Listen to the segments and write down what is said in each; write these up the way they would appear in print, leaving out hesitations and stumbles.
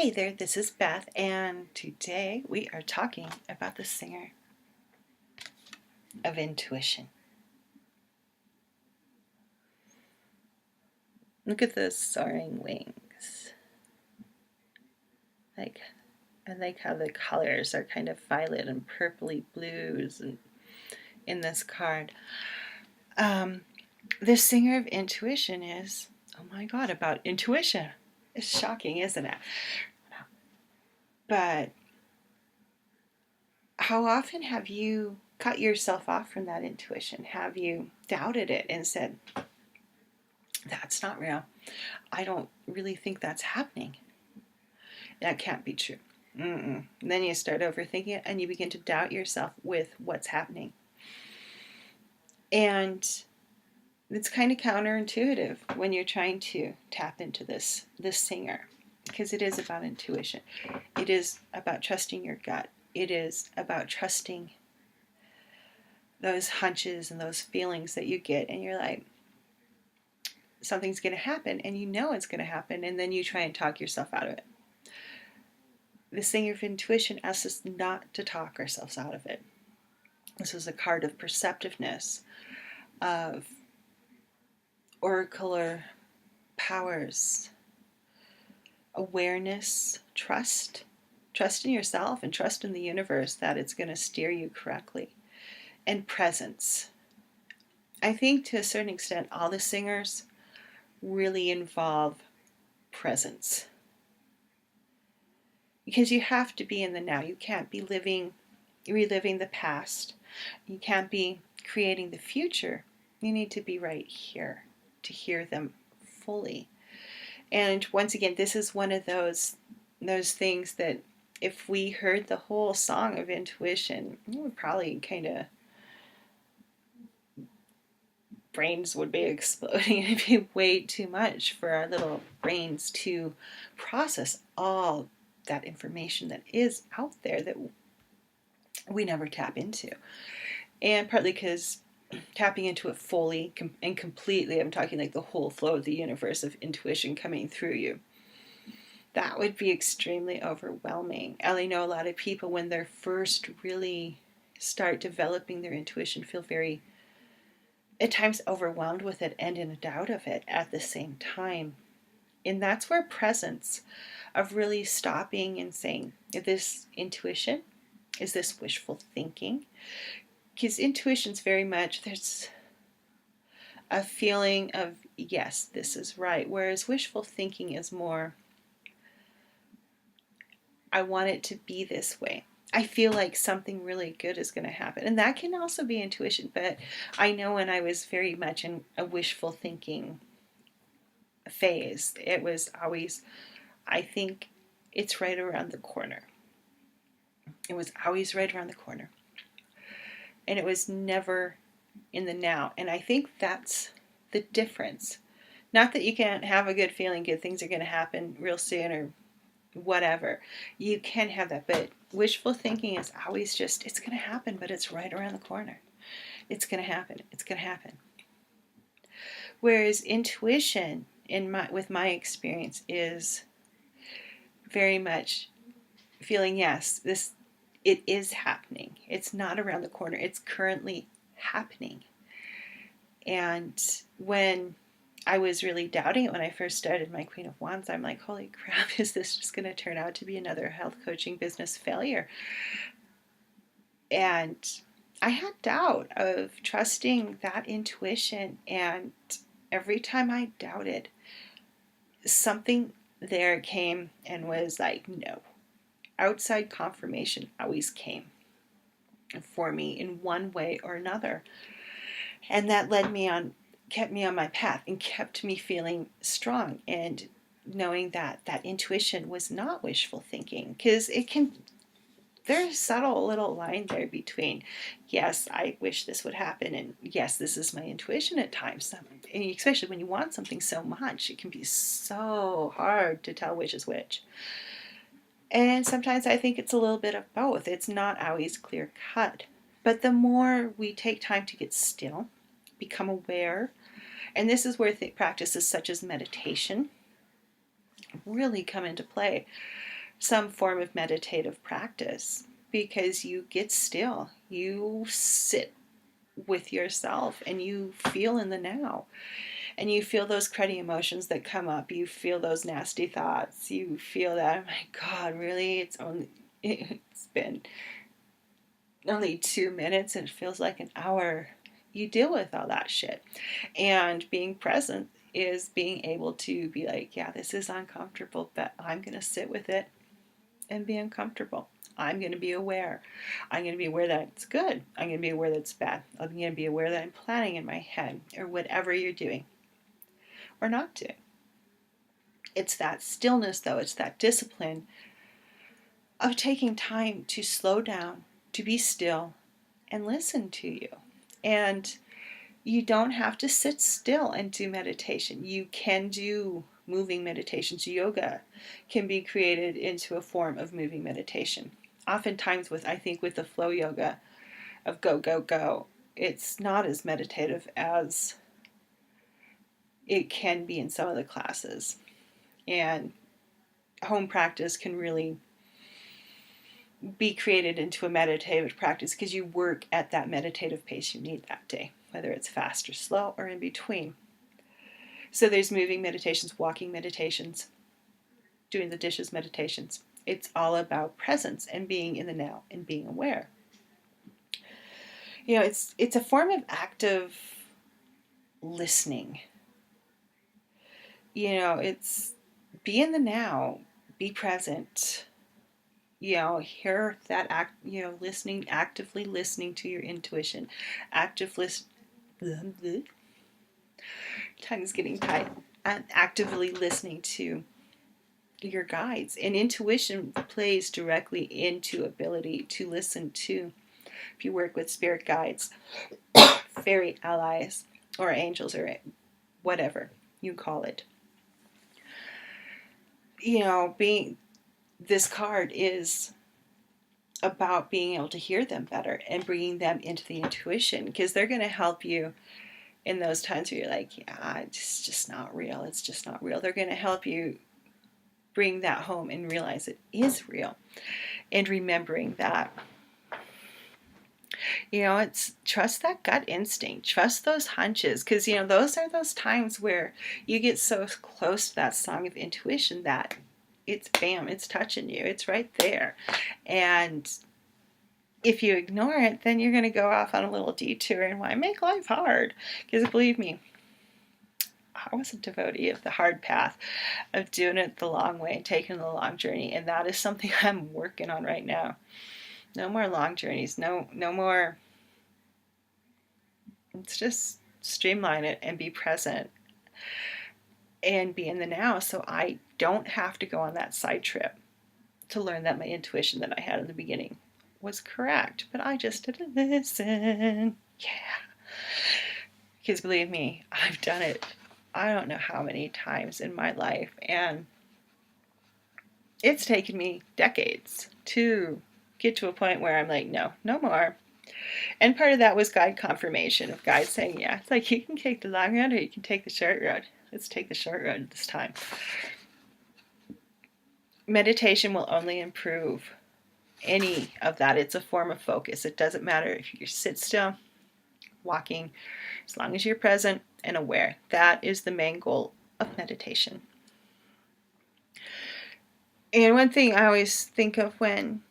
Hey there, this is Beth, and today we are talking about the singer of intuition. Look at those soaring wings. I like how the colors are kind of violet and purpley blues in this card. Um, the singer of intuition is, oh my God, about intuition. It's shocking, isn't it? But how often have you cut yourself off from that intuition? Have you doubted it and said, that's not real? I don't really think that's happening. That can't be true. Mm-mm. And then you start overthinking it and you begin to doubt yourself with what's happening. And it's kind of counterintuitive when you're trying to tap into this singer, because it is about intuition. It is about trusting your gut. It is about trusting those hunches and those feelings that you get, and you're like, something's going to happen, and you know it's going to happen, and then you try and talk yourself out of it. The singer of intuition asks us not to talk ourselves out of it. This is a card of perceptiveness, of oracular powers, awareness, trust. Trust in yourself and trust in the universe that it's going to steer you correctly. And presence. I think to a certain extent, all the singers really involve presence. Because you have to be in the now. You can't be reliving the past. You can't be creating the future. You need to be right here to hear them fully. And once again, this is one of those things that if we heard the whole song of intuition, it would probably kind of, brains would be exploding. It'd be way too much for our little brains to process all that information that is out there that we never tap into. And partly because tapping into it fully and completely, I'm talking like the whole flow of the universe of intuition coming through you, that would be extremely overwhelming. I know a lot of people, when they're first really start developing their intuition, feel very, at times, overwhelmed with it and in doubt of it at the same time. And that's where presence, of really stopping and saying, is this intuition? Is this wishful thinking? Because intuition's very much, there's a feeling of, yes, this is right. Whereas wishful thinking is more, I want it to be this way. I feel like something really good is going to happen. And that can also be intuition. But I know when I was very much in a wishful thinking phase, it was always, I think it's right around the corner. It was always right around the corner. And it was never in the now. And I think that's the difference. Not that you can't have a good feeling, good things are going to happen real soon or whatever. You can have that, but wishful thinking is always just, it's going to happen, but it's right around the corner. It's going to happen. It's going to happen. Whereas intuition, with my experience, is very much feeling, yes, it is happening. It's not around the corner. It's currently happening. And when I was really doubting it when I first started my Queen of Wands, I'm like, holy crap, is this just going to turn out to be another health coaching business failure? And I had doubt of trusting that intuition. And every time I doubted, something there came and was like, no. Outside confirmation always came for me in one way or another. And that kept me on my path and kept me feeling strong and knowing that that intuition was not wishful thinking, because there's a subtle little line there between, yes, I wish this would happen, and yes, this is my intuition at times. And especially when you want something so much, it can be so hard to tell which is which. And sometimes I think it's a little bit of both. It's not always clear cut. But the more we take time to get still, become aware, and this is where practices such as meditation really come into play. some form of meditative practice, because you get still, you sit with yourself, and you feel in the now, and you feel those cruddy emotions that come up, you feel those nasty thoughts, you feel that, oh my God, really, it's been only 2 minutes and it feels like an hour. You deal with all that shit. And being present is being able to be like, yeah, this is uncomfortable, but I'm going to sit with it and be uncomfortable. I'm going to be aware. I'm going to be aware that it's good. I'm going to be aware that it's bad. I'm going to be aware that I'm planning in my head, or whatever you're doing or not doing. It's that stillness, though. It's that discipline of taking time to slow down, to be still, and listen to you. And you don't have to sit still and do meditation. You can do moving meditations. Yoga can be created into a form of moving meditation. Oftentimes I think with the flow yoga of go, go, go, it's not as meditative as it can be in some of the classes. And home practice can really be created into a meditative practice, because you work at that meditative pace you need that day, whether it's fast or slow or in between. So there's moving meditations, walking meditations, doing the dishes meditations. It's all about presence and being in the now and being aware. It's a form of active listening. It's be in the now, be present. Hear that act. Actively listening to your intuition, tongue's getting tight. Actively listening to your guides. And intuition plays directly into ability to listen to, if you work with spirit guides, fairy allies, or angels, or whatever you call it. This card is about being able to hear them better and bringing them into the intuition, because they're going to help you in those times where you're like, yeah, it's just not real. It's just not real. They're going to help you bring that home and realize it is real. And remembering that, it's trust that gut instinct, trust those hunches, because, those are those times where you get so close to that song of intuition that it's bam, it's touching you, it's right there. And if you ignore it, then you're going to go off on a little detour and why make life hard? Because believe me, I was a devotee of the hard path, of doing it the long way, taking the long journey, and that is something I'm working on right now. No more long journeys, no more. Let's just streamline it and be present and be in the now, so I don't have to go on that side trip to learn that my intuition that I had in the beginning was correct, but I just didn't listen. Yeah. Because believe me, I've done it I don't know how many times in my life, and it's taken me decades to get to a point where I'm like, no more. And part of that was guide confirmation, of guides saying, yeah, it's like, you can take the long road or you can take the short road. Let's take the short road this time. Meditation will only improve any of that. It's a form of focus. It doesn't matter if you sit still, walking, as long as you're present and aware. That is the main goal of meditation. And one thing I always think of when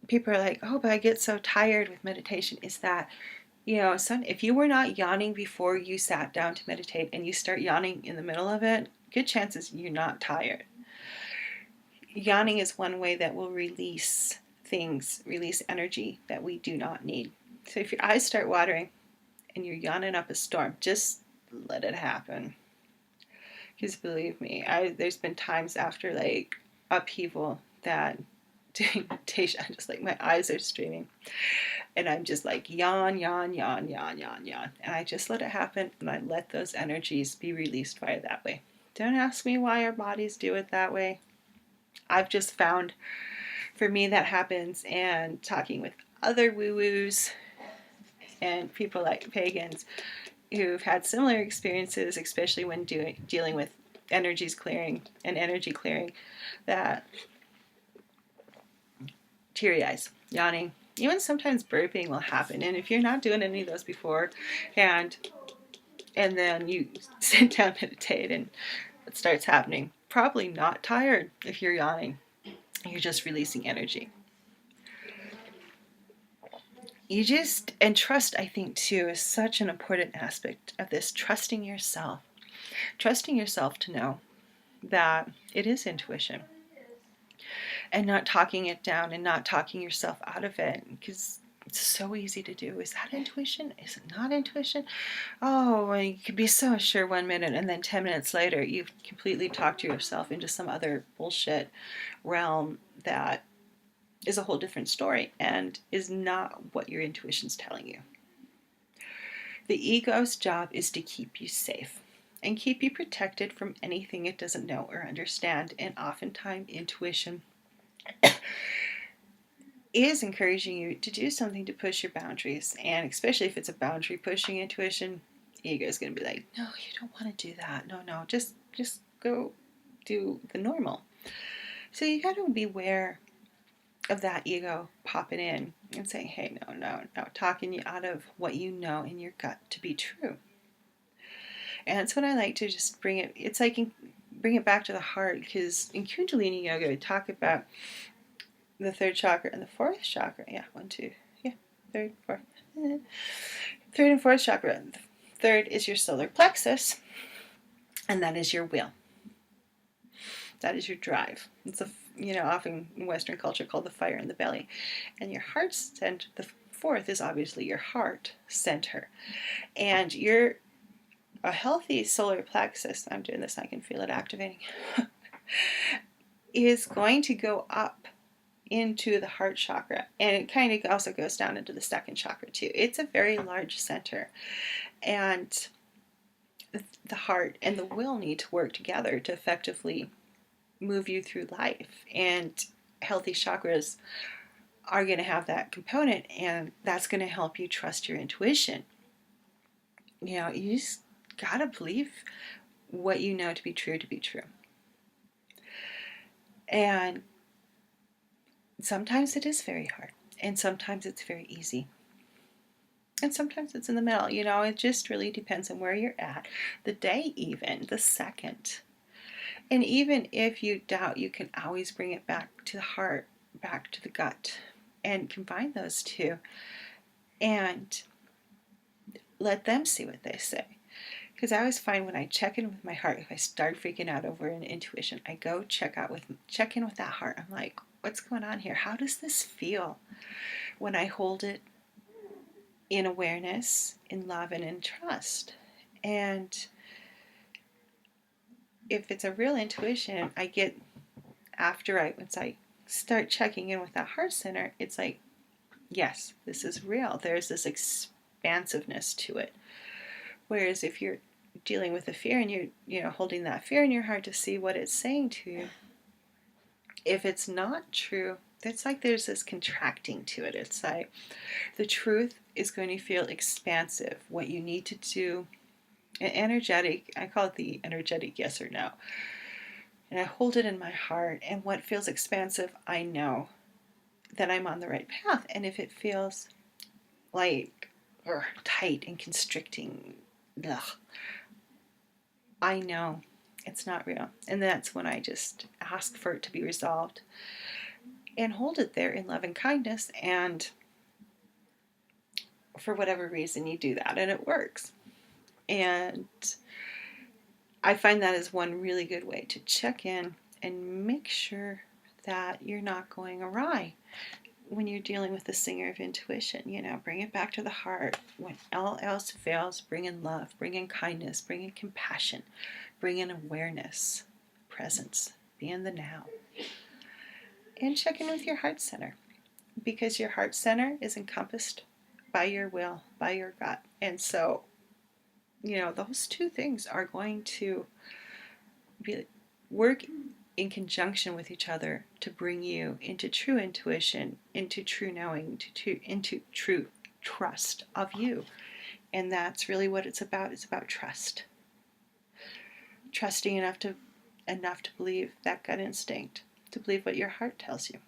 people are like, oh, but I get so tired with meditation, is that, if you were not yawning before you sat down to meditate and you start yawning in the middle of it, good chances you're not tired. Yawning is one way that will release energy that we do not need. So if your eyes start watering and you're yawning up a storm, just let it happen. Because believe me, there's been times after like upheaval that doing meditation, I'm just like, my eyes are streaming. And I'm just like, yawn, yawn, yawn, yawn, yawn, yawn. And I just let it happen, and I let those energies be released via that way. Don't ask me why our bodies do it that way. I've just found, for me, that happens, and talking with other woo-woos and people like pagans who've had similar experiences, especially when dealing with energies clearing and energy clearing, that teary eyes, yawning, even sometimes burping will happen. And if you're not doing any of those before, and then you sit down, meditate, and it starts happening, probably not tired if you're yawning. You're just releasing energy. And trust, I think, too, is such an important aspect of this. Trusting yourself to know that it is intuition, and not talking it down and not talking yourself out of it, because it's so easy to do. Is that intuition? Is it not intuition? Oh, well, you could be so sure 1 minute, and then 10 minutes later you've completely talked yourself into some other bullshit realm that is a whole different story and is not what your intuition's telling you. The ego's job is to keep you safe and keep you protected from anything it doesn't know or understand. And oftentimes intuition is encouraging you to do something to push your boundaries. And especially if it's a boundary pushing intuition, ego is going to be like, no, you don't want to do that. No, just go do the normal. So you got to beware of that ego popping in and saying, hey, no, talking you out of what you know in your gut to be true. And that's when I like to just bring it back to the heart, because in Kundalini Yoga we talk about the third chakra and the fourth chakra. Yeah, one, two, yeah, third, fourth. Third and fourth chakra. The third is your solar plexus, and that is your will. That is your drive. It's often in Western culture called the fire in the belly. And your heart center, the fourth is obviously your heart center. And a healthy solar plexus, I'm doing this, I can feel it activating, is going to go up into the heart chakra. And it kind of also goes down into the second chakra too. It's a very large center. And the heart and the will need to work together to effectively move you through life. And healthy chakras are going to have that component, and that's going to help you trust your intuition. You just got to believe what you know to be true. And sometimes it is very hard, and sometimes it's very easy. And sometimes it's in the middle. It just really depends on where you're at, the day, even the second. And even if you doubt, you can always bring it back to the heart, back to the gut, and combine those two and let them see what they say. Because I always find when I check in with my heart, if I start freaking out over an intuition, I go check in with that heart. I'm like, what's going on here? How does this feel when I hold it in awareness, in love, and in trust? And if it's a real intuition, once I start checking in with that heart center, it's like, yes, this is real. There's this expansiveness to it. Whereas if you're dealing with a fear and you're holding that fear in your heart to see what it's saying to you, if it's not true, it's like there's this contracting to it. It's like the truth is going to feel expansive. What you need to do, energetic, I call it the energetic yes or no. And I hold it in my heart, and what feels expansive, I know that I'm on the right path. And if it feels like tight and constricting, I know it's not real. And that's when I just ask for it to be resolved and hold it there in love and kindness. And for whatever reason, you do that and it works. And I find that is one really good way to check in and make sure that you're not going awry when you're dealing with the singer of intuition. Bring it back to the heart. When all else fails, bring in love, bring in kindness, bring in compassion, bring in awareness, presence, be in the now. And check in with your heart center, because your heart center is encompassed by your will, by your gut. And so, those two things are going to work in conjunction with each other to bring you into true intuition, into true knowing, into true trust of you. And that's really what it's about. It's about trust. Trusting enough to believe that gut instinct, to believe what your heart tells you.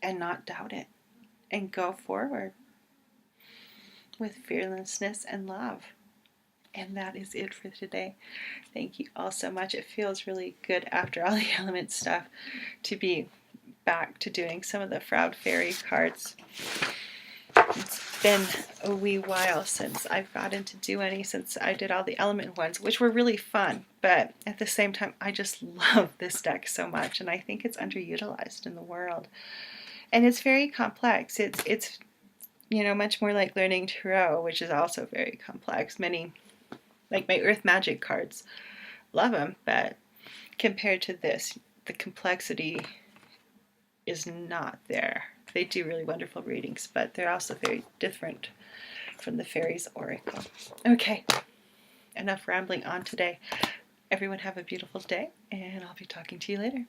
and not doubt it, and go forward with fearlessness and love. And that is it for today. Thank you all so much. It feels really good after all the element stuff to be back to doing some of the Froud Faery cards. It's been a wee while since I've gotten to do any, since I did all the element ones, which were really fun, but at the same time I just love this deck so much, and I think it's underutilized in the world. And it's very complex. It's you know, much more like learning Tarot, which is also very complex. Many, like my Earth Magic cards, love them, but compared to this, the complexity is not there. They do really wonderful readings, but they're also very different from the Fairies Oracle. Okay, enough rambling on today. Everyone have a beautiful day, and I'll be talking to you later.